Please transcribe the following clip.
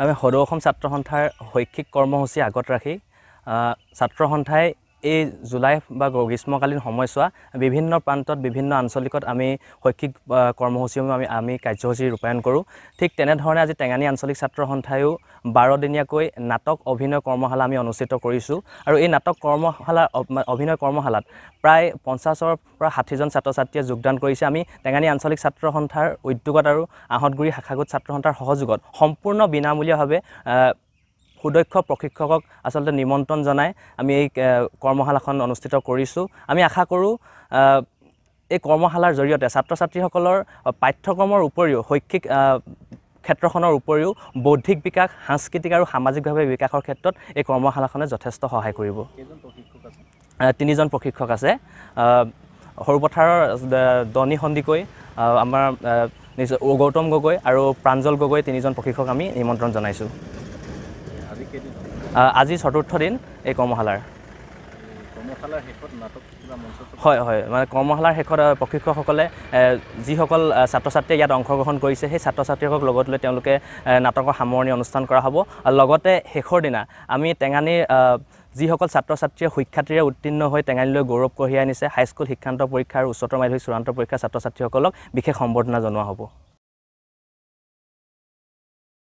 আমি সদৌ অসম ছাত্ৰ সন্থাৰ শৈক্ষিক কৰ্মসূচী আগত ৰাখি ছাত্ৰ সন্থাই এই জুলাই বা গ্ৰীষ্মকালীন সময়ছোৱা বিভিন্ন প্ৰান্তত বিভিন্ন আঞ্চলিকত আমি শৈক্ষিক কৰ্মসূচীসমূহ আমি কাৰ্যসূচী ৰূপায়ণ কৰোঁ। ঠিক তেনেধৰণে আজি টেঙানী আঞ্চলিক ছাত্ৰ সন্থায়ো 12 দিনীয়াকৈ নাটক অভিনয় কৰ্মশালা আমি অনুষ্ঠিত কৰিছোঁ আৰু এই নাটক কৰ্মশালা অভিনয় কৰ্মশালাত প্ৰায় 50ৰ পৰা 60জন ছাত্ৰ ছাত্ৰীয়ে যোগদান কৰিছে। আমি টেঙানী আঞ্চলিক ছাত্ৰ সন্থাৰ উদ্যোগত আৰু আহঁতগুৰি শাখাগোট ছাত্ৰ সন্থাৰ সহযোগত সম্পূৰ্ণ বিনামূলীয়াভাৱে সুদক্ষ প্ৰশিক্ষকক আচলতে নিমন্ত্ৰণ জনাই আমি এই কৰ্মশালাখন অনুষ্ঠিত কৰিছোঁ। আমি আশা কৰোঁ এই কৰ্মশালাৰ জৰিয়তে ছাত্ৰ ছাত্ৰীসকলৰ পাঠ্যক্ৰমৰ উপৰিও শৈক্ষিক ক্ষেত্ৰখনৰ উপৰিও বৌদ্ধিক বিকাশ, সাংস্কৃতিক আৰু সামাজিকভাৱে বিকাশৰ ক্ষেত্ৰত এই কৰ্মশালাখনে যথেষ্ট সহায় কৰিব। 3জন প্ৰশিক্ষক আছে। সৰুপথাৰৰ দনি সন্দিকৈ, আমাৰ গৌতম গগৈ আৰু প্ৰাঞ্জল গগৈ 3জন প্ৰশিক্ষক আমি নিমন্ত্ৰণ জনাইছোঁ। আজি 4ৰ্থ দিন এই কৰ্মশালাৰ। হয় হয়, মানে কৰ্মশালাৰ শেষত প্ৰশিক্ষকসকলে যিসকল ছাত্ৰ ছাত্ৰীয়ে ইয়াত অংশগ্ৰহণ কৰিছে সেই ছাত্ৰ ছাত্ৰীসকলক লগত লৈ তেওঁলোকে নাটকৰ সামৰণি অনুষ্ঠান কৰা হ'ব। আৰু লগতে শেষৰ দিনা আমি টেঙানীৰ যিসকল ছাত্ৰ ছাত্ৰীয়ে সুখ্যাতিৰে উত্তীৰ্ণ হৈ টেঙানীলৈ গৌৰৱ কঢ়িয়াই আনিছে হাইস্কুল শিক্ষান্ত পৰীক্ষা আৰু উচ্চতৰ মাধ্যমিক চূড়ান্ত পৰীক্ষাৰ ছাত্ৰ ছাত্ৰীসকলক বিশেষ সম্বৰ্ধনা জনোৱা হ'ব।